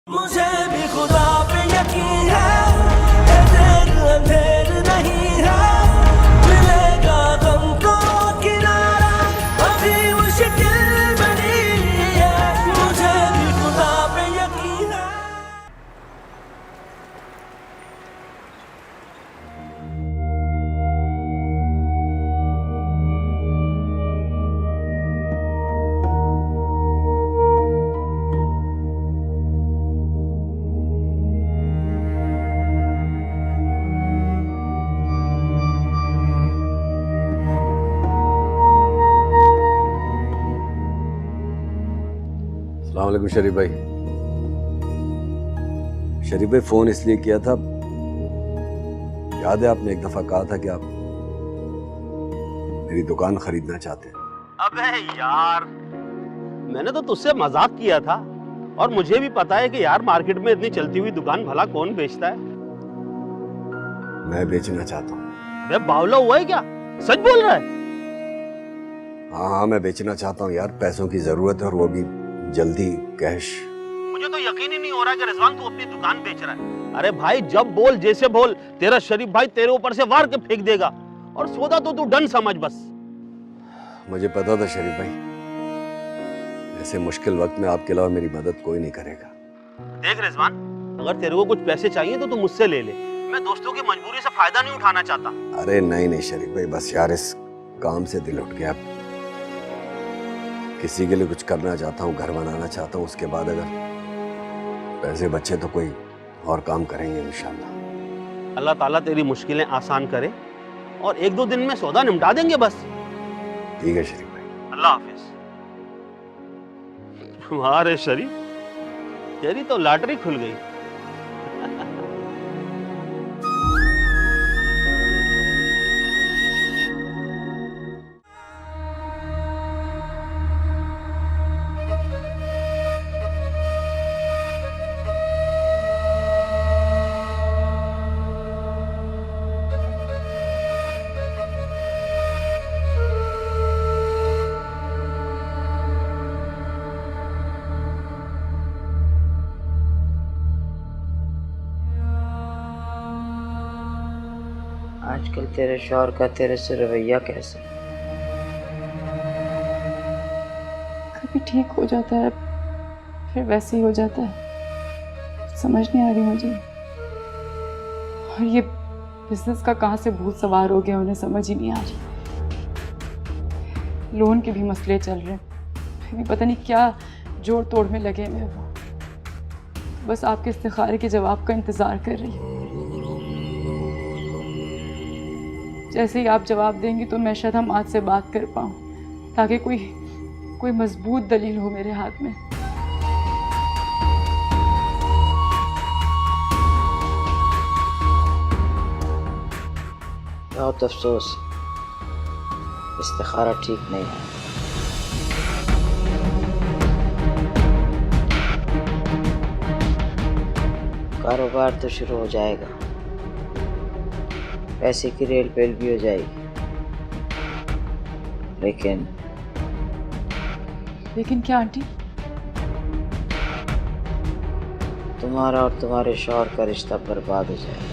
मुझे भी खुदा पे यकीन है, ये देर अंधेर नहीं है, मिलेगा गम को किनारा, अभी मुश्किल बनी है, मुझे भी खुदा पे यकीन है। अस्सलाम वालेकुम शरीफ भाई। शरीफ भाई फ़ोन इसलिए किया था, याद है आपने एक दफ़ा कहा था कि आप मेरी दुकान खरीदना चाहते हैं। अबे यार, मैंने तो तुझसे मजाक किया था और मुझे भी पता है कि यार मार्केट में इतनी चलती हुई दुकान भला कौन बेचता है। मैं बेचना चाहता हूँ। अबे बावला हुआ है क्या? सच बोल रहा है? हाँ हाँ, मैं बेचना चाहता हूँ यार, पैसों की ज़रूरत है और वो भी जल्दी, कैश। मुझे तो यकीन ही नहीं हो रहा कि रिजवान तू अपनी दुकान बेच रहा है। अरे भाई जब बोल जैसे बोल, तेरा शरीफ भाई तेरे ऊपर से वार के फेंक देगा और सौदा तो तू डन समझ बस। मुझे पता था शरीफ भाई, ऐसे मुश्किल वक्त में आपके अलावा मेरी मदद कोई नहीं करेगा। देख रिजवान, अगर तेरे को कुछ पैसे चाहिए तो तू मुझसे ले ले। मैं दोस्तों की मजबूरी से फायदा नहीं उठाना चाहता। अरे नहीं नहीं शरीफ भाई, बस यार इस काम से दिल उठ गया। किसी के लिए कुछ करना चाहता हूँ, घर बनाना चाहता हूँ, उसके बाद अगर पैसे बचे तो कोई और काम करेंगे इंशाल्लाह। अल्लाह ताला तेरी मुश्किलें आसान करे और एक दो दिन में सौदा निपटा देंगे बस। ठीक है शरीफ भाई। अल्लाह हाफिज। तुम्हारे शरीफ, तेरी तो लॉटरी खुल गई। आजकल तेरे शौहर का तेरे से रवैया कैसा? कभी ठीक हो जाता है फिर वैसे ही हो जाता है, समझ नहीं आ रही मुझे। और ये बिजनेस का कहाँ से भूत सवार हो गया, उन्हें समझ ही नहीं आ रही। लोन के भी मसले चल रहे हैं, फिर भी पता नहीं क्या जोड़ तोड़ में लगे हुए वो। बस आपके इस्तिखारे के जवाब का इंतज़ार कर रही हूँ। जैसे ही आप जवाब देंगी तो मैं शायद हम आज से बात कर पाऊँ, ताकि कोई मजबूत दलील हो मेरे हाथ में। बहुत अफसोस, इस्तिखारा ठीक नहीं है। कारोबार तो शुरू हो जाएगा, पैसे की रेल पेल भी हो जाएगी, लेकिन क्या आंटी? तुम्हारा और तुम्हारे शौहर का रिश्ता बर्बाद हो जाएगा।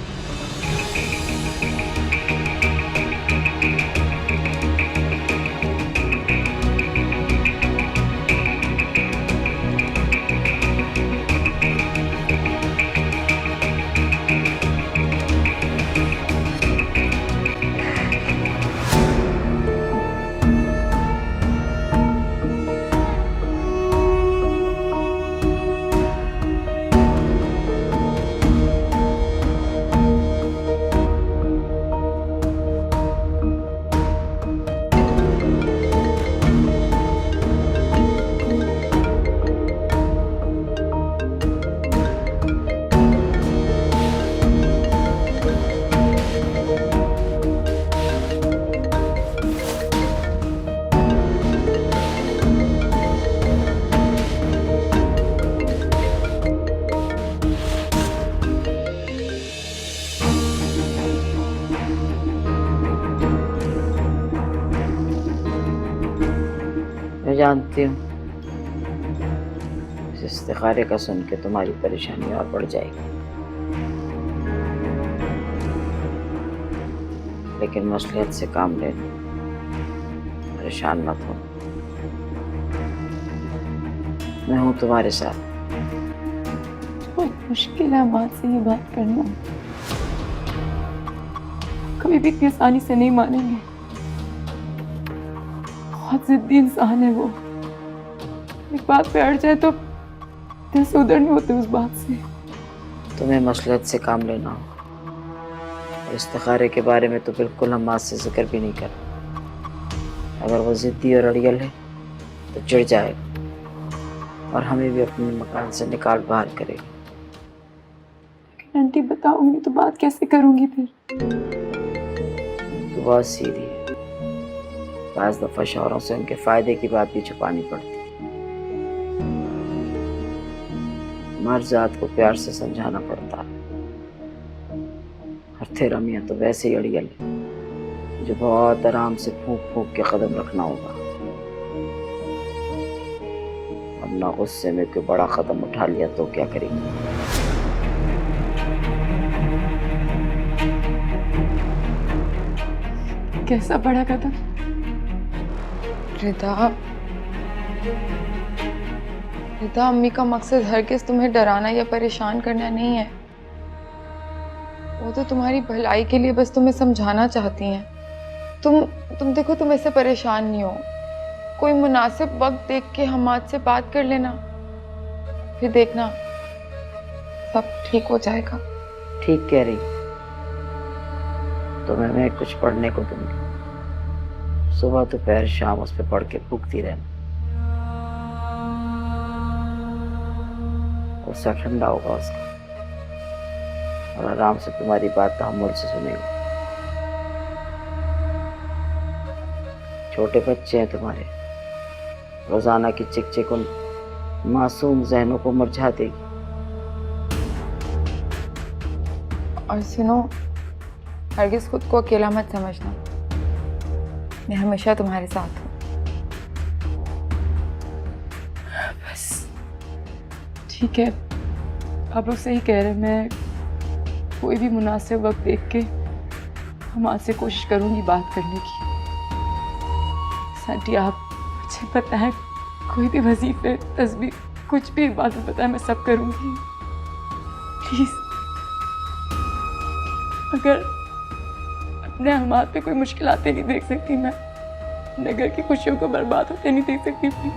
मैं जानती हूँ इसे इस्तिखारे का सुन के तुम्हारी परेशानी और बढ़ जाएगी। लेकिन मसलियत से काम लेना, परेशान मत हो, मैं हूं तुम्हारे साथ। बहुत मुश्किल है माँ से ये बात करना, कभी भी इतनी आसानी से नहीं मानेंगे। बहुत जिद्दी इंसान है वो, एक बात पे अड़ जाए तो दिल से उधर नहीं होते उस बात से। तुम्हें मसलियत से काम लेना होगा, और इस्तिखारे के बारे में तो बिल्कुल हम माँ से जिक्र भी नहीं कर। अगर वो जिद्दी और अड़ियल है तो चिढ़ जाएगा और हमें भी अपने मकान से निकाल बाहर करेगा। लेकिन आंटी बताऊंगी तो बात कैसे करूंगी फिर? तो बहुत सीधी है, बाज़ दफ़ा शौहरों से उनके फ़ायदे की बात भी छुपानी पड़ती है। मर्ज़ात को प्यार से समझाना पड़ता है। और तेरा मियाँ तो वैसे ही अड़ियल है, जो बहुत आराम से फूंक फूंक के कदम रखना होगा, वरना गुस्से में कोई बड़ा कदम उठा लिया तो क्या करेंगे। कैसा बड़ा कदम? रिदा, अम्मी का मकसद हरगिज़ तुम्हें डराना या परेशान करना नहीं है। वो तो तुम्हारी भलाई के लिए बस तुम्हें समझाना चाहती हैं। तुम देखो, तुम ऐसे परेशान नहीं हो। कोई मुनासिब वक्त देख के हमाद से बात कर लेना, फिर देखना सब ठीक हो जाएगा। ठीक कह रही, तो मैं कुछ पढ़ने को दूंगी, सुबह दोपहर शाम उस पर पढ़ के भूखती रहना। गुस्सा ठंडा होगा उसका और आराम से तुम्हारी बात तहम्मुल से सुनेगा। छोटे बच्चे हैं तुम्हारे, रोजाना की चिक चिक उन मासूम जहनों को मुरझा देगी। और सुनो, हरगिज़ खुद को अकेला मत समझना, मैं हमेशा तुम्हारे साथ हूँ। बस ठीक है, आप लोग सही कह रहे हैं। मैं कोई भी मुनासिब वक्त देख के हम आपसे कोशिश करूंगी बात करने की। आंटी आप मुझे बताएं, कोई भी वजीफे, तस्बीह, कुछ भी इबादत बताएं, मैं सब करूंगी प्लीज। अगर अपने हमाद पे कोई मुश्किल आते नहीं देख सकती, मैं अपने घर की खुशियों को बर्बाद होते नहीं देख सकती, प्लीज।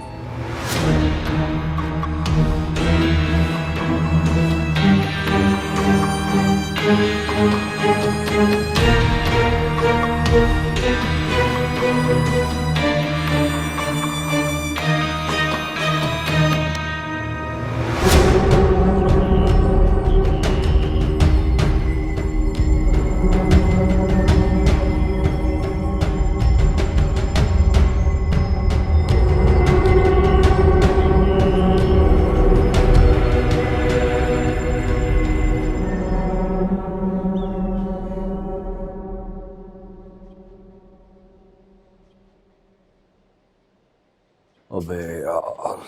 अबे यार,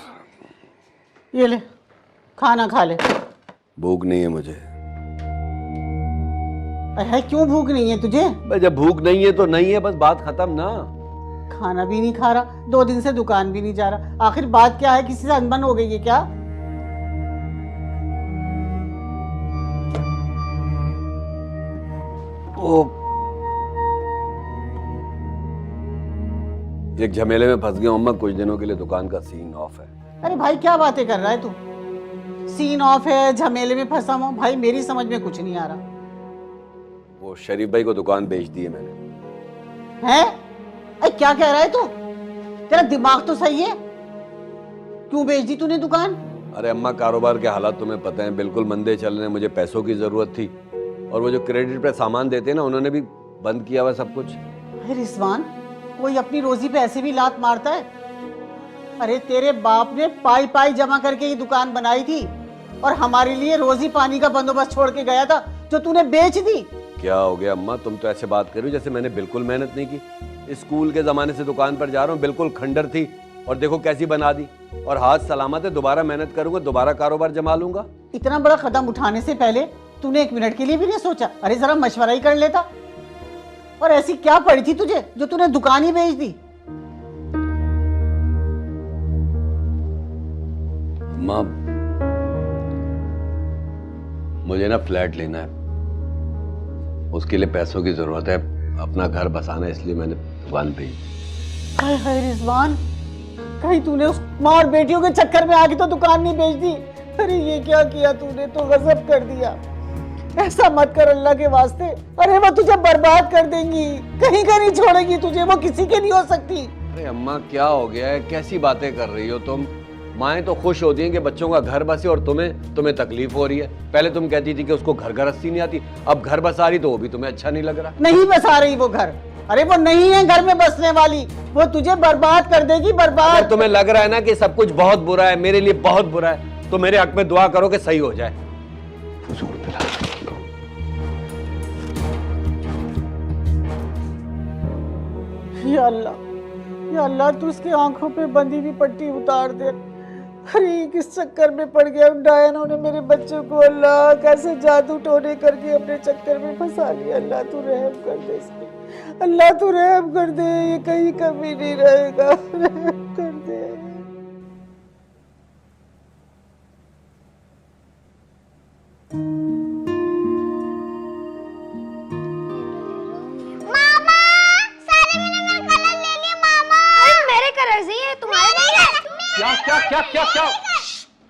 ये ले खाना खा ले। भूख नहीं है मुझे। है क्यों भूख नहीं है तुझे? भाई जब भूख नहीं है तो नहीं है, बस बात खत्म ना। खाना भी नहीं खा रहा, 2 दिन से दुकान भी नहीं जा रहा, आखिर बात क्या है? किसी से अनबन हो गई है क्या? ओ, एक झमेले में फंस गया अम्मा, कुछ दिनों के लिए दुकान का सीन ऑफ है। अरे भाई क्या बातें कर रहा है तू? सीन ऑफ है, झमेले में फंसा हूं? भाई मेरी समझ में कुछ नहीं आ रहा। वो शरीफ भाई को दुकान बेच दी है मैंने। हैं? अरे क्या कह रहा है तू? तेरा दिमाग तो सही है, क्यों बेच दी तूने दुकान? अरे अम्मा, कारोबार के हालात तुम्हें पता है, बिल्कुल मंदे चल रहे हैं, मुझे पैसों की जरूरत थी, और वो जो क्रेडिट पे सामान देते हैं ना, उन्होंने भी बंद किया हुआ सब कुछ। अरे रिजवान, कोई अपनी रोजी पे ऐसे भी लात मारता है? अरे तेरे बाप ने पाई पाई जमा करके ये दुकान बनाई थी और हमारे लिए रोजी पानी का बंदोबस्त छोड़ के गया था, जो तूने बेच दी। क्या हो गया अम्मा, तुम तो ऐसे बात कर रही हो जैसे मैंने बिल्कुल मेहनत नहीं की। स्कूल के जमाने से दुकान पर जा रहा हूँ, बिल्कुल खंडर थी, और देखो कैसी बना दी। और हाथ सलामत है, दोबारा मेहनत करूंगा, दोबारा कारोबार जमा लूंगा। इतना बड़ा कदम उठाने से पहले तूने 1 मिनट के लिए भी नहीं सोचा? अरे जरा मशवरा ही कर लेता। और ऐसी क्या पड़ी थी तुझे जो तूने दुकान ही बेच दी? अम्मा, मुझे ना फ्लैट लेना है, उसके लिए पैसों की जरूरत है, अपना घर बसाना है, इसलिए मैंने दुकान पे ही। हाय हाय रिजवान, कहीं तूने उस माँ और बेटियों के चक्कर में आके तो दुकान नहीं बेच दी? अरे ये क्या किया तूने, तो गजब कर दिया। ऐसा मत कर अल्लाह के वास्ते। अरे वो तुझे बर्बाद कर देंगी, कहीं का नहीं छोड़ेगी तुझे, वो किसी के नहीं हो सकती। अरे अम्मा क्या हो गया है, कैसी बातें कर रही हो तुम? माएँ तो खुश होती हैं कि बच्चों का घर बसे और तुम्हें तकलीफ हो रही है। पहले तुम कहती थी कि उसको घर गृहस्थी नहीं आती, अब घर बसा रही तो वो भी तुम्हें अच्छा नहीं लग रहा। नहीं बसा रही वो घर। अरे वो नहीं है घर में बसने वाली, वो तुझे बर्बाद कर देगी, बर्बाद। अगर तुम्हें लग रहा है ना कि सब कुछ बहुत बुरा है, मेरे लिए बहुत बुरा है, तो मेरे हक में दुआ करो कि सही हो जाए। या अल्लाह तू उसकी आंखों पे बंधी हुई पट्टी उतार दे। अरे किस चक्कर में पड़ गया डायना ने मेरे बच्चों को। अल्लाह कैसे जादू टोने करके अपने चक्कर में फंसा लिया। अल्लाह तू रहम कर दे इसमें, अल्लाह तू रहम कर दे, ये कहीं कमी नहीं रहेगा, रहम कर दे। मामा, सारे मैंने मेरे कलर ले लिए मामा। अरे मेरे कलर ही है, तुम्हारे नहीं है। क्या क्या क्या क्या क्या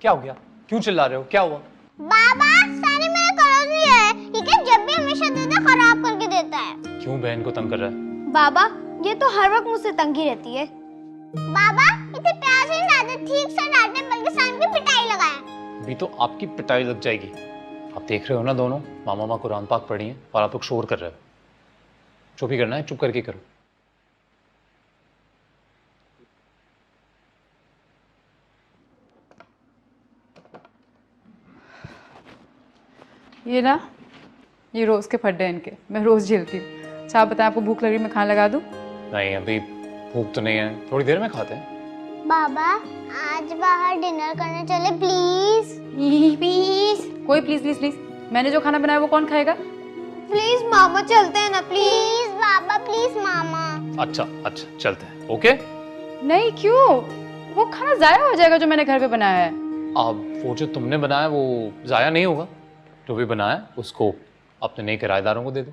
क्या हो गया? क्यों चिल्ला रहे हो? क्या हुआ? बाबा सारे मेरे कलर ही है, ठीक है? जब भी हमेशा देता खराब करके देता है। क्यों बहन को तंग कर रहा है? बाबा ये तो हर वक्त मुझसे तंगी रहती है। बाबा इतने प्यार से नहीं डांटे, ठीक से डांटे, बल्कि शाम की पिटाई लगाए। अभी तो आपकी पिटाई लग जाएगी। आप देख रहे हो ना, दोनों मामा माँ कुरान पाक पढ़ी हैं और आप लोग शोर कर रहे हो। जो भी करना है चुप करके करो। ये ना, ये रोज के फड्डे इनके, मैं रोज झेलती हूँ। अच्छा आप बताएं, आपको भूख लग रही, मैं खाना लगा दूँ? नहीं अभी भूख तो नहीं है, थोड़ी देर में खाते हैं। बाबा आज बाहर डिनर करने चले प्लीज। प्लीज कोई प्लीज प्लीज प्लीज, मैंने जो खाना बनाया वो कौन खाएगा? प्लीज मामा चलते हैं ना प्लीज। बाबा प्लीज मामा। अच्छा अच्छा चलते हैं, ओके? नहीं क्यों, वो खाना जाया हो जाएगा जो मैंने घर पे बनाया है। अब वो जो तुमने बनाया वो जाया नहीं होगा, जो भी बनाया उसको अपने नए किराएदारों को दे दो।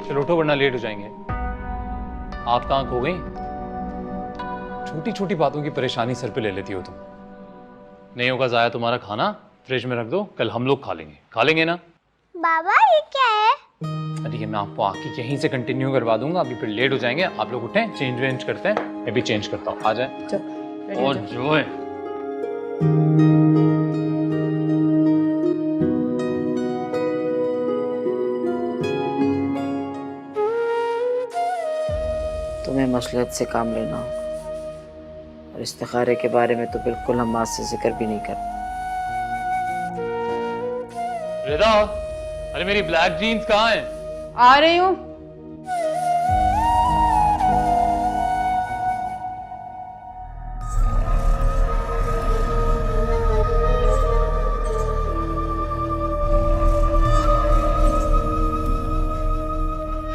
चलो उठो वरना लेट हो जाएंगे। आप कहाँ खो गई? छोटी छोटी बातों की परेशानी सर पे ले लेती हो तुम। नहीं होगा जाया तुम्हारा खाना, फ्रिज में रख दो, कल हम लोग खा लेंगे ना? बाबा ये क्या है? अरे ये मैं आपको आके यहीं से कंटिन्यू करवा दूंगा, अभी फिर लेट हो जाएंगे। आप लोग उठें, चेंज वेंज करते हैं, मैं भी चेंज करता हूँ, आ जाए। और जो है तुम्हें मसलहत से काम लेना होगा, और इस्तिखारे के बारे में तो बिल्कुल हम माँ से जिक्र भी नहीं करते। रिदा, अरे मेरी ब्लैक जीन्स कहाँ है? आ रही हूँ।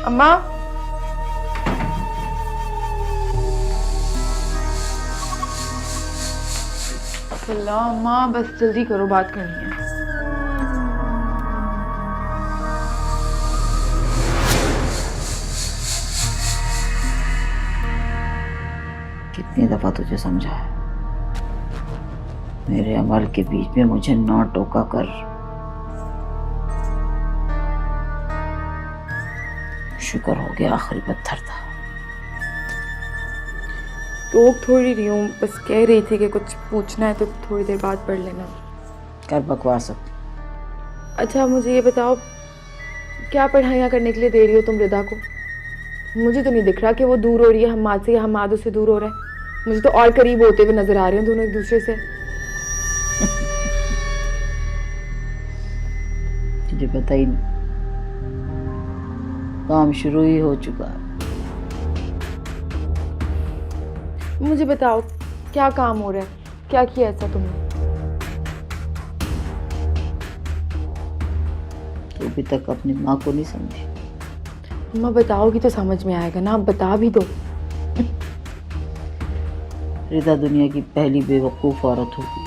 अम्मा अम्मा बस जल्दी करो, बात करनी है। कितनी दफा तुझे समझाया, मेरे अमल के बीच में मुझे ना टोका कर। शुक्र हो गया आखिरी पत्थर था। रोक थोड़ी रही हूँ, बस कह रही थी कि कुछ पूछना है तो थोड़ी देर बाद पढ़ लेना। कर बकवास अब। अच्छा मुझे ये बताओ, क्या पढ़ाइयाँ करने के लिए दे रही हो तुम रिदा को? मुझे तो नहीं दिख रहा कि वो दूर हो रही है हम्माद से या हम्माद उससे दूर हो रहा है। मुझे तो और करीब होते हुए नजर आ रहे हैं दोनों एक दूसरे से। तुझे पता ही नहीं, काम शुरू ही हो चुका है। मुझे बताओ क्या काम हो रहा है, क्या किया ऐसा तुमने? तो अभी तक अपनी माँ को नहीं समझी। अम्मा बताओगी तो समझ में आएगा ना, आप बता भी दो। रिदा दुनिया की पहली बेवकूफ़ औरत होगी।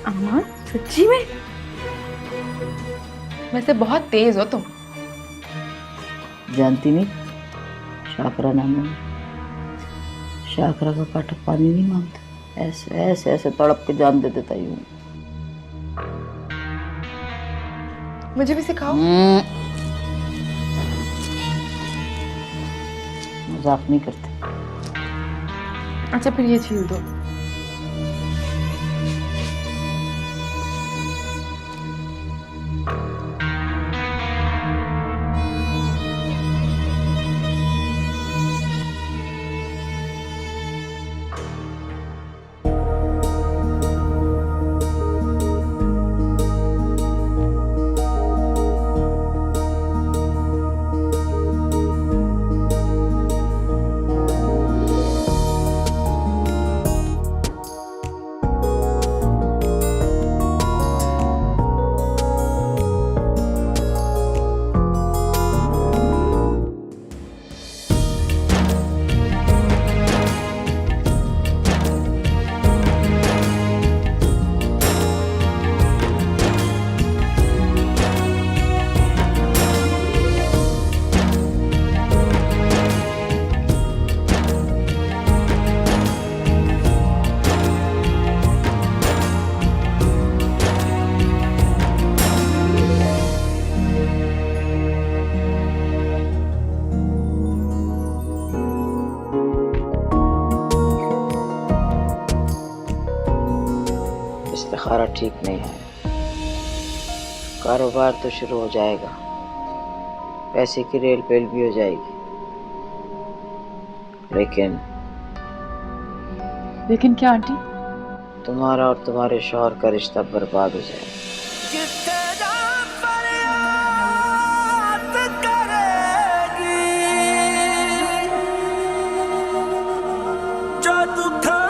अम्मा सच्ची में? वैसे बहुत तेज हो तुम। जानती नहीं, शाकरा नाम है। शाकरा का कांटा पानी नहीं मांगता, ऐसे ऐसे ऐसे तड़प के जान दे देता यूं। मुझे भी सिखाओ। मजाक नहीं करते। अच्छा फिर ये छील दो। इस्तिखारा ठीक नहीं है। कारोबार तो शुरू हो जाएगा, पैसे की रेल पेल भी हो जाएगी, लेकिन क्या आंटी? तुम्हारा और तुम्हारे शौहर का रिश्ता बर्बाद हो जाएगा। कितना फरियाद करेगी जो दुखा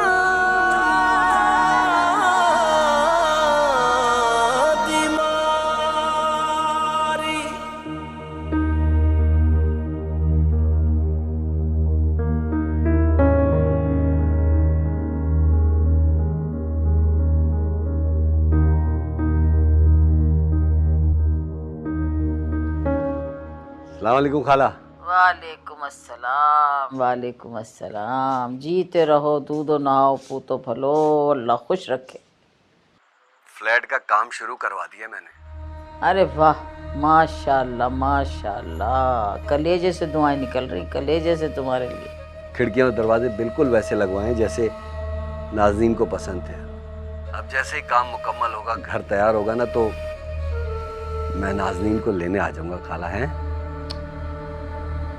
बीमारी। अस्सलाम वालेकुम खाला। वालेकुम अस्सलाम। वालेकुम अस्सलाम। जीते रहो, दूधो नहाओ, पूतो फलो, अल्लाह खुश रखे। फ्लैट का काम शुरू करवा दिया मैंने। अरे वाह, माशाल्लाह माशाल्लाह, कलेजे से दुआएं निकल रही, कलेजे से तुम्हारे लिए। खिड़कियां और दरवाजे बिल्कुल वैसे लगवाएं जैसे नाज़रीन को पसंद थे। अब जैसे ही काम मुकम्मल होगा, घर तैयार होगा ना, तो मैं नाज़रीन को लेने आ जाऊंगा खाला। हैं?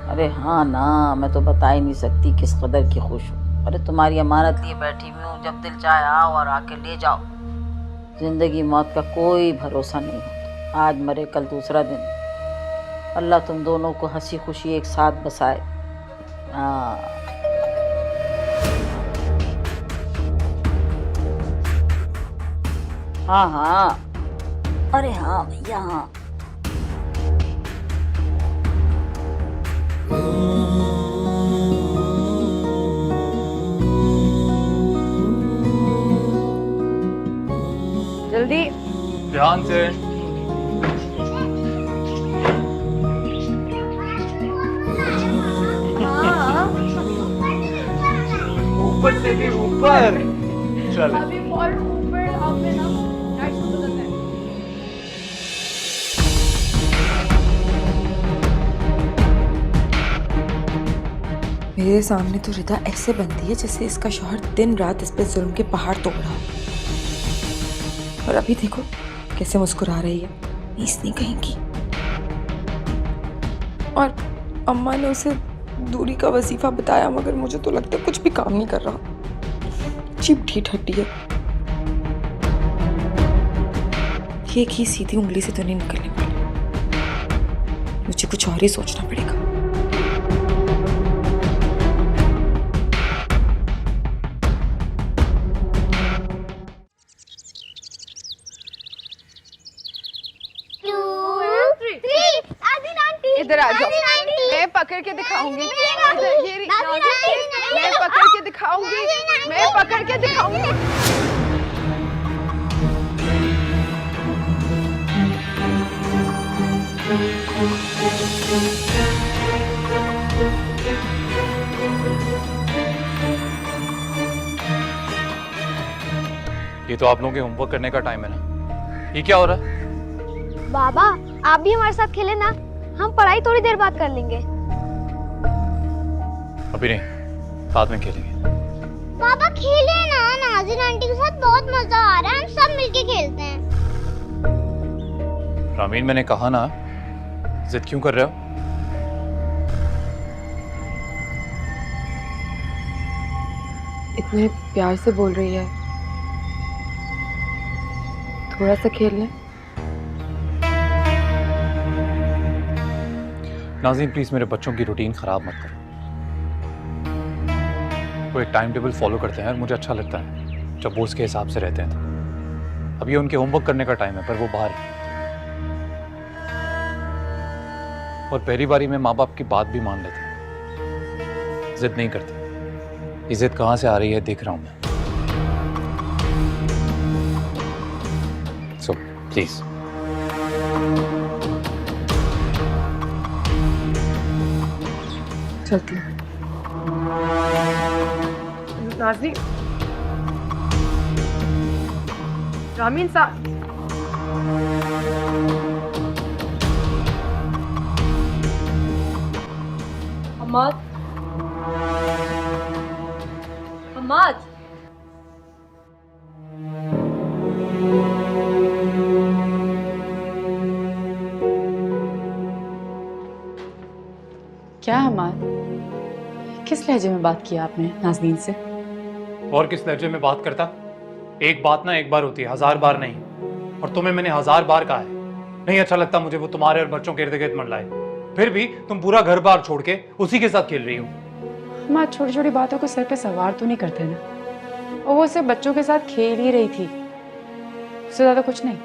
अरे हाँ ना, मैं तो बता ही नहीं सकती किस कदर की खुश हूँ। अरे तुम्हारी अमानत लिए बैठी हुई हूँ, जब दिल चाहे आओ और आके ले जाओ। जिंदगी मौत का कोई भरोसा नहीं होता, आज मरे कल दूसरा दिन। अल्लाह तुम दोनों को हंसी खुशी एक साथ बसाए। हाँ हाँ, अरे हाँ भैया हाँ। जल्दी। ध्यान से। ऊपर से भी ऊपर। चल। मेरे सामने तो रिदा ऐसे बनती है जैसे इसका शौहर दिन रात इस पे जुल्म के पहाड़ तोड़ रहा हो। और अभी देखो कैसे मुस्कुरा रही है, नीस नहीं कहेंगी। और अम्मा ने उसे दूरी का वजीफा बताया, मगर मुझे तो लगता है कुछ भी काम नहीं कर रहा। चिप ढीठ हड्डी है। ये घी सीधी उंगली से तो नहीं निकलने वाली, मुझे कुछ और ही सोचना पड़ेगा। इधर आ जाओ, मैं पकड़ के दिखाऊंगी। मैं पकड़ के दिखाऊंगी, मैं पकड़ के दिखाऊंगी। ये तो आप लोगों के होमवर्क करने का टाइम है ना, ये क्या हो रहा है? बाबा आप भी हमारे साथ खेले ना, हम पढ़ाई थोड़ी देर बाद कर लेंगे। अभी नहीं, बाद में खेलेंगे। पापा खेले ना, नाज़रीन आंटी के साथ बहुत मजा आ रहा है, हम सब मिलके खेलते हैं। रामीन मैंने कहा ना, जिद क्यों कर रहे हो? इतने प्यार से बोल रही है, थोड़ा सा खेल लें। नाज़रीन प्लीज मेरे बच्चों की रूटीन खराब मत करो। वो एक टाइम टेबल फॉलो करते हैं और मुझे अच्छा लगता है जब वो उसके हिसाब से रहते हैं। तो अब ये उनके होमवर्क करने का टाइम है, पर वो बाहर है। और पहली बारी में माँ बाप की बात भी मान लेते हैं, जिद नहीं करते। ये जिद कहाँ से आ रही है देख रहा हूँ मैं। सो प्लीज चलती हूँ। नाज़रीन, रामीन साहब, हमाद, हमाद, क्या हमाद, किस लहजे में बात किया आपने नाज़नीन से? और किस लहजे में बात करता? एक बात ना एक बार होती है, 1000 बार नहीं। और तुम्हें मैंने 1000 बार कहा है, नहीं अच्छा लगता मुझे वो तुम्हारे और बच्चों के इर्द गिर्द मंडलाए। फिर भी तुम पूरा घर बार छोड़ के उसी के साथ खेल रही हो। माँ छोटी छोटी बातों को सर पे सवार तो नहीं करते ना, और वो सिर्फ बच्चों के साथ खेल ही रही थी, उससे ज्यादा कुछ नहीं।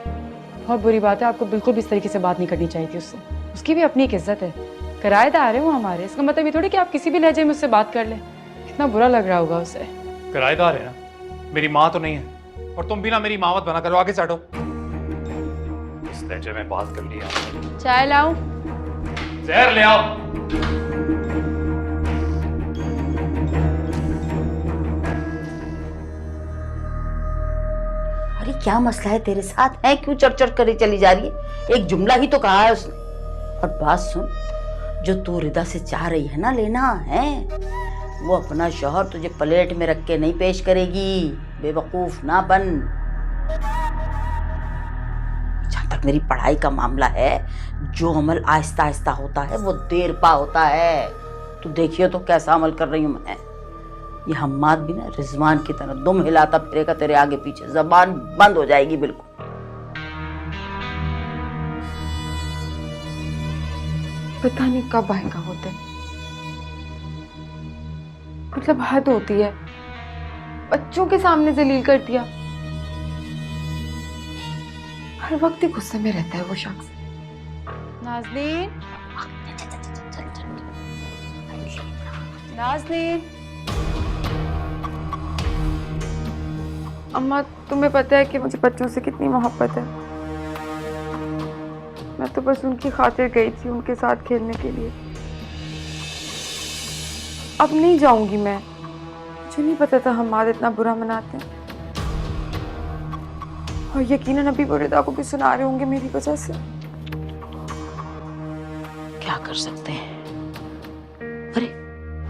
बहुत बुरी बात है, आपको बिल्कुल भी इस तरीके से बात नहीं करनी चाहिए थी उससे। उसकी भी अपनी एक इज्जत है, किराएदार है वो हमारे। इसका मतलब ये थोड़ी कि आप किसी भी लहजे में उससे बात कर ले। कितना बुरा लग रहा होगा उसे। किराएदार है ना, मेरी माँ तो नहीं है। और तुम भी ना मेरी माँ मत बना करो, आगे से हटो। इस लहजे में बात कर लिया। चाय लाऊं? जहर ले आओ। अरे क्या मसला है तेरे साथ है, क्यों चढ़ करी चली जा रही है? एक जुमला ही तो कहा है उसने। और बात सुन, जो तू रिदा से चाह रही है ना लेना है, वो अपना शौहर तुझे प्लेट में रख के नहीं पेश करेगी। बेवकूफ ना बन। जहां तक मेरी पढ़ाई का मामला है, जो अमल आहिस्ता आहिस्ता होता है वो देर पा होता है। तू देखियो तो कैसा अमल कर रही हूं मैं। ये हम्माद भी ना रिजवान की तरह दुम हिलाता फिरेगा तेरे आगे पीछे, जबान बंद हो जाएगी बिल्कुल। पता नहीं कब आएगा वो दिन। मतलब हद होती है, बच्चों के सामने जलील कर दिया। हर वक्त ही गुस्से में रहता है वो शख्स। नाज़नीन, नाज़नीन। अम्मा तुम्हें पता है कि मुझे बच्चों से कितनी मोहब्बत है। मैं तो बस उनकी खातिर गई थी, उनके साथ खेलने के लिए। अब नहीं जाऊंगी मैं। मुझे नहीं पता था हमाद इतना बुरा मनाते हैं। और यकीनन अभी वो रिदा को भी सुना रहे होंगे मेरी वजह से। क्या कर सकते हैं?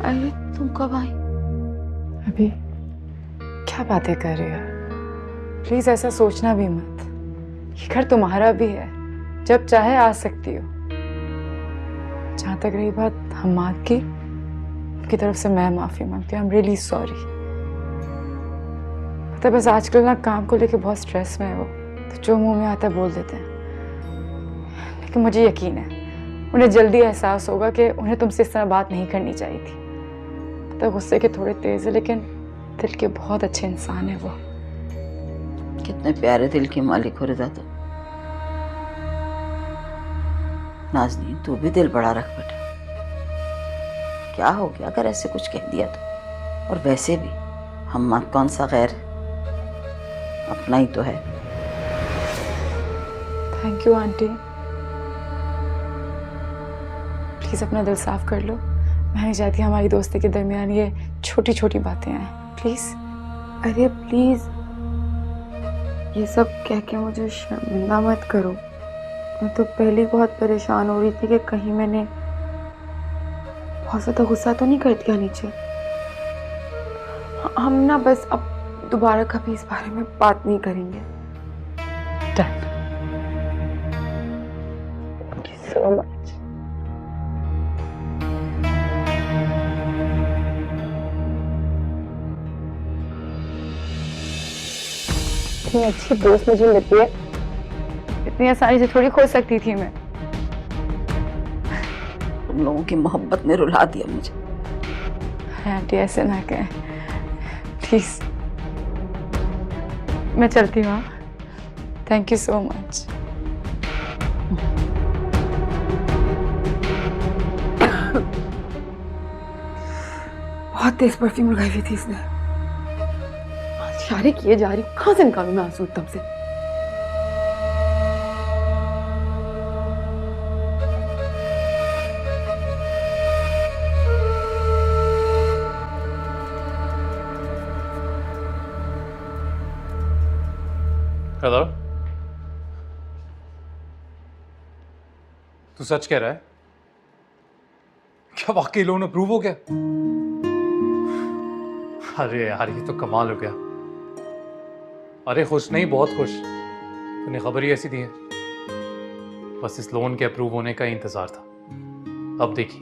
अरे तुम कब आई? अभी क्या बातें कर रही हो? प्लीज ऐसा सोचना भी मत। ये घर तुम्हारा भी है, जब चाहे आ सकती हो। जहां तक रही बात हम्माद की, आपकी तरफ से मैं माफ़ी मांगती हूँ। I am really sorry. पता है, बस आजकल ना काम को लेके बहुत स्ट्रेस में है वो, तो जो मुंह में आता है बोल देते हैं। लेकिन मुझे यकीन है उन्हें जल्दी एहसास होगा कि उन्हें तुमसे इस तरह बात नहीं करनी चाहिए थी। पता है, गुस्से के थोड़े तेज है लेकिन दिल के बहुत अच्छे इंसान है वो। कितने प्यारे दिल की मालिक हो रिदा तुम। नाज़नीन तू भी दिल बड़ा रख बेटा। क्या हो गया अगर ऐसे कुछ कह दिया तो? और वैसे भी हम कौन सा गैर है, अपना ही तो है। Thank you aunty. प्लीज़ अपना दिल साफ कर लो। मैं नहीं चाहती हमारी दोस्ती के दरमियान ये छोटी छोटी बातें आए। प्लीज़। अरे प्लीज ये सब कह के मुझे शर्मिंदा मत करो। मैं तो पहले ही बहुत परेशान हो रही थी कि कहीं मैंने बहुत ज़्यादा गुस्सा तो नहीं कर दिया नीचे। हम ना बस अब दोबारा कभी इस बारे में बात नहीं करेंगे। Done. Thank you so much. इतनी अच्छी दोस्त मुझे मिलती है, इतनी आसानी से थोड़ी खो सकती थी मैं। तुम लोगों की मोहब्बत ने रुला दिया मुझे। आंटी ऐसे ना कहें प्लीज। मैं चलती हूँ। Thank you so much. बहुत तेज परफ्यूम लगाई हुई थी इसने। इशारे किए जा रही, कहाँ से निकालूं मैं आंसू एकदम से। हेलो, तू सच कह रहा है? क्या वाकई लोन अप्रूव हो गया? अरे यार ये तो कमाल हो गया। अरे खुश नहीं, बहुत खुश। तूने खबर ही ऐसी दी है। बस इस लोन के अप्रूव होने का ही इंतजार था। अब देखिए,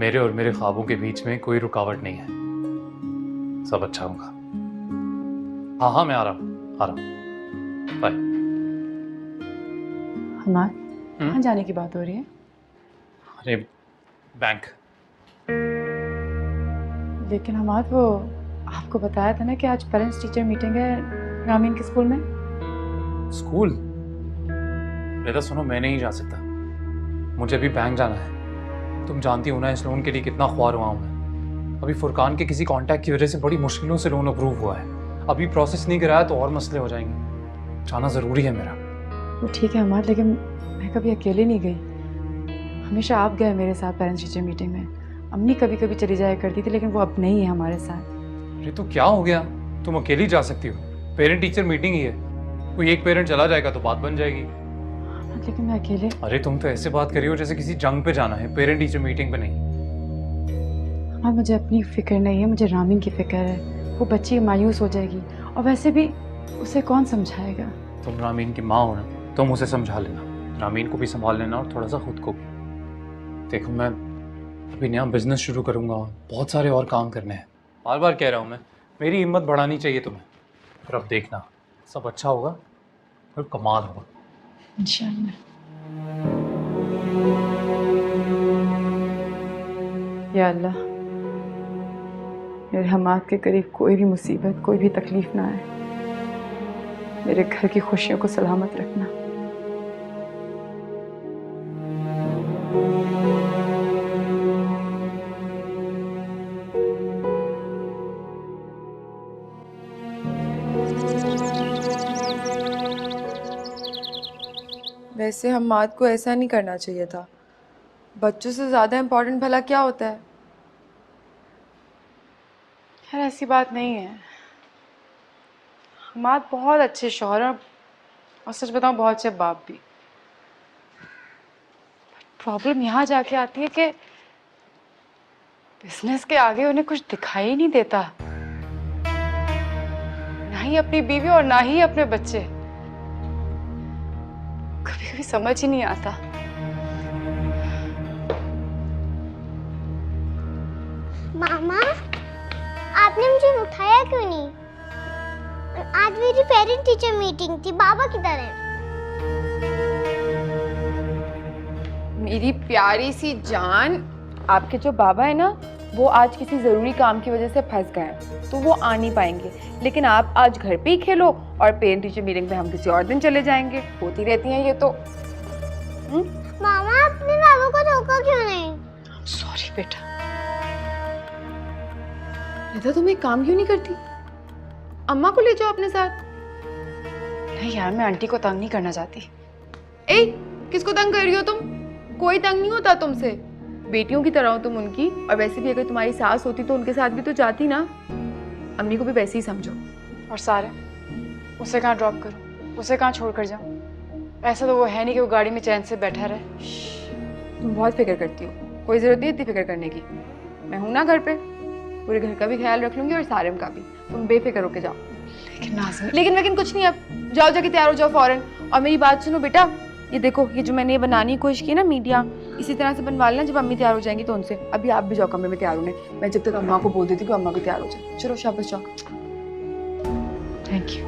मेरे और मेरे ख्वाबों के बीच में कोई रुकावट नहीं है। सब अच्छा होगा। हाँ हाँ मैं आ रहा हूँ। बाय। हमार कहाँ जाने की बात हो रही है? अरे बैंक। लेकिन हमार वो आपको बताया था ना कि आज पेरेंट्स टीचर मीटिंग है रामीन के स्कूल में। स्कूल? बेटा सुनो, मैं नहीं जा सकता। मुझे अभी बैंक जाना है। तुम जानती हो ना इस लोन के लिए कितना ख्वार हुआ हूँ मैं। अभी फुरकान के किसी कांटेक्ट की वजह से बड़ी मुश्किलों से लोन अप्रूव हुआ है। अभी प्रोसेस नहीं कराया तो और मसले हो जाएंगे। जाना ज़रूरी है मेरा। वो ठीक है हमार, लेकिन मैं कभी अकेले नहीं गई। हमेशा आप गए मेरे साथ पेरेंट्स टीचर मीटिंग में। अम्मी कभी कभी चली जाया करती थी, लेकिन वो अब नहीं है हमारे साथ। अरे तो क्या हो गया? तुम अकेली जा सकती हो। पेरेंट टीचर मीटिंग ही है। कोई एक पेरेंट चला जाएगा तो बात बन जाएगी। लेकिन मैं अकेले। अरे तुम तो ऐसे बात करी हो जैसे किसी जंग पे जाना है, पेरेंट टीचर मीटिंग पे नहीं। हाँ, मुझे अपनी फिक्र नहीं है, मुझे रामीन की फिक्र है। वो बच्ची मायूस हो जाएगी और वैसे भी उसे कौन समझाएगा। तुम रामीन की माँ हो ना, तुम उसे समझा लेना। रामीन को भी संभाल लेना और थोड़ा सा खुद को भी। देखो मैं अभी नया बिजनेस शुरू करूँगा, बहुत सारे और काम करने हैं। बार बार कह रहा हूँ मैं, मेरी हिम्मत बढ़ानी चाहिए तुम्हें। फिर अब देखना सब अच्छा होगा और कमाल होगा इंशाल्लाह। या अल्लाह, मेरे हमाद के करीब कोई भी मुसीबत, कोई भी तकलीफ ना आए। मेरे घर की खुशियों को सलामत रखना। वैसे हम्माद को ऐसा नहीं करना चाहिए था। बच्चों से ज़्यादा इम्पोर्टेंट भला क्या होता है? यार ऐसी बात नहीं है। हमाद बहुत अच्छे शौहर हैं और सच बताऊं बहुत अच्छे बाप भी। प्रॉब्लम यहाँ जाके आती है कि बिजनेस के आगे उन्हें कुछ दिखाई नहीं देता, ना ही अपनी बीवी और ना ही अपने बच्चे। कभी कभी समझ ही नहीं आता। मामा आपने मुझे उठाया क्यों नहीं? आज मेरी पेरेंट टीचर मीटिंग थी, बाबा किधर है? मेरी प्यारी सी जान, आपके जो बाबा है ना, वो आज किसी जरूरी काम की वजह से फंस गए हैं, तो वो आ नहीं पाएंगे। लेकिन आप आज घर पे ही खेलो और पेरेंट टीचर मीटिंग में हम किसी और दिन चले जाएंगे। होती रहती हैं ये तो। मामा अपने बाबा को रोका क्यों नहीं? सॉरी बेटा। रिदा तुम एक काम क्यों नहीं करती? अम्मा को ले जाओ अपने साथ। नहीं यार, मैं आंटी को तंग नहीं करना चाहती। ए, किसको तंग कर रही हो तुम? कोई तंग नहीं होता तुमसे, बेटियों की तरह हो तुम उनकी। और वैसे भी अगर तुम्हारी सास होती तो उनके साथ भी तो जाती ना। अम्मी को भी वैसे ही समझो। और सारा, उसे कहाँ ड्रॉप करूँ, उसे कहाँ छोड़ कर जाऊँ? ऐसा तो वो है नहीं कि वो गाड़ी में चैन से बैठा रहे। तुम बहुत फिक्र करती हो, कोई जरूरत नहीं इतनी फिक्र करने की। मैं हूं ना घर पे, पूरे घर का भी ख्याल रख लूंगी और सारिम का भी। तुम बेफिक्र होके जाओ। लेकिन नाज़िर, लेकिन कुछ नहीं, अब जाओ जाके तैयार हो जाओ फौरन। और मेरी बात सुनो बेटा, ये देखो, ये जो मैंने बनाने की कोशिश की ना मीडिया, इसी तरह से बनवा लेना जब अम्मी तैयार हो जाएंगी तो उनसे। अभी आप भी जाओ कमरे में तैयार होने, मैं जब तक अम्मा को बोल देती हूँ अम्मा भी तैयार हो जाए। चलो शाबाश जाओ। Thank you.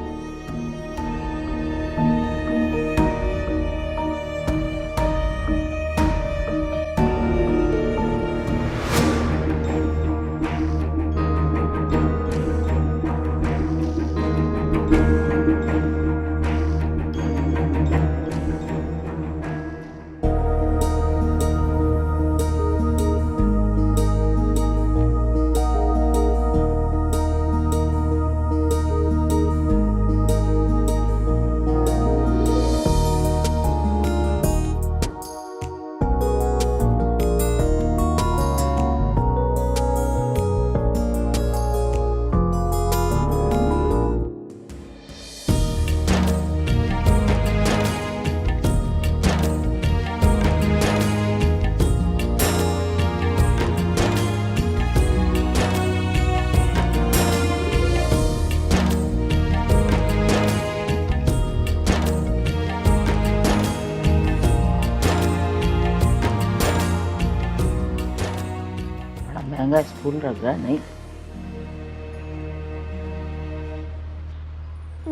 महंगा स्कूल लग रहा है नहीं?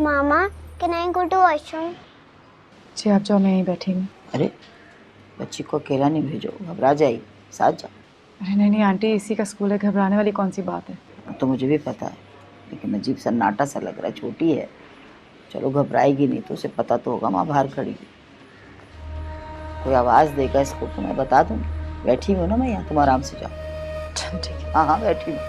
मामा can I go to washroom? जी आप जाओ, मैं यहीं बैठी हूँ। अरे बच्ची को अकेला नहीं भेजो, घबरा जाएगी, साथ जाओ। अरे नहीं नहीं आंटी, इसी का स्कूल है, घबराने वाली कौन सी बात है। तो मुझे भी पता है, लेकिन अजीब सन्नाटा सा लग रहा है, छोटी है। चलो घबराएगी नहीं तो उसे पता तो होगा माँ बाहर खड़ी है। कोई आवाज़ देगा इसको तो मैं बता दूँगी। बैठी हूँ ना मैं यहाँ, तुम आराम से जाओ। ठीक है। हाँ हाँ बैठी हूँ।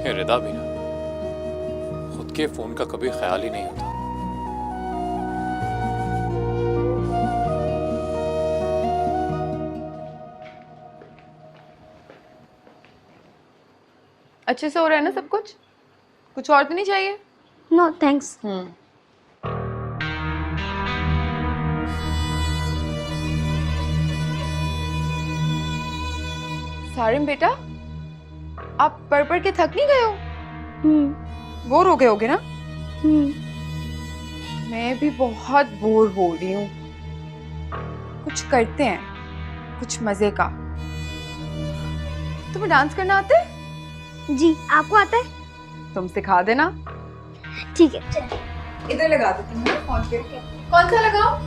रिदा भी ना, खुद के फोन का कभी ख्याल ही नहीं होता। अच्छे से हो रहा है ना सब कुछ? कुछ और तो नहीं चाहिए? No thanks. सारिम बेटा, आप पढ़ के थक नहीं गए हो? बोर हो गए होगे ना? मैं भी बहुत बोर हो रही हूँ। कुछ करते हैं, कुछ मजे का। तुम्हें डांस करना आता है? जी, आपको आता है? तुम सिखा देना। ठीक है चल। इधर लगा दो तुम फोन करके। कौन सा लगाओ?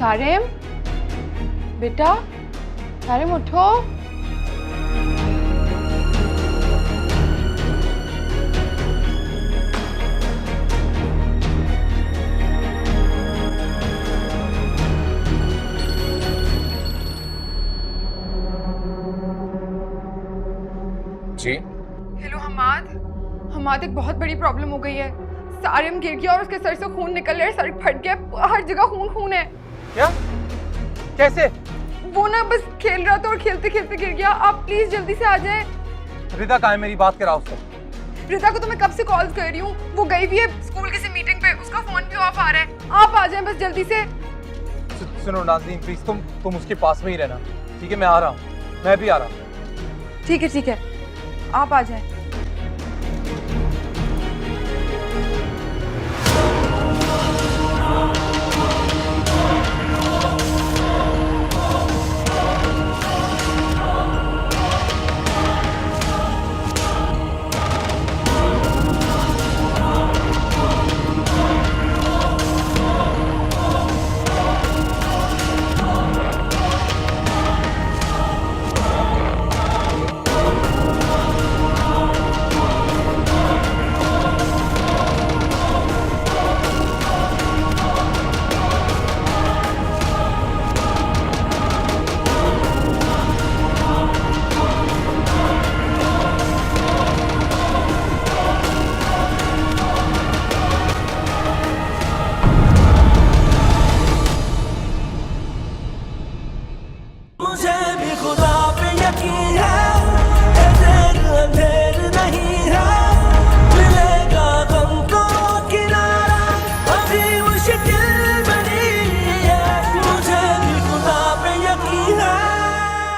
सारिम, बेटा, सारिम उठो। जी हेलो हमाद, हमाद एक बहुत बड़ी प्रॉब्लम हो गई है। सारिम गिर गया और उसके सर से खून निकल रहा है, सर फट गया, हर जगह खून खून है। क्या? कैसे? वो ना बस खेल रहा था और खेलते खेलते गिर गया। आप प्लीज जल्दी से आ जाएं। रिदा कहाँ है? मेरी बात कराओ उससे। रिदा को तो मैं कब से कॉल कर रही हूँ, वो गई भी है स्कूल किसी मीटिंग पे, उसका फोन भी ऑफ आ रहा है। आप आ जाएं बस जल्दी से। सुनो नाज़रीन प्लीज, तुम उसके पास में ही रहना, ठीक है? मैं आ रहा हूँ, मैं भी आ रहा हूँ। ठीक है, आप आ जाएं।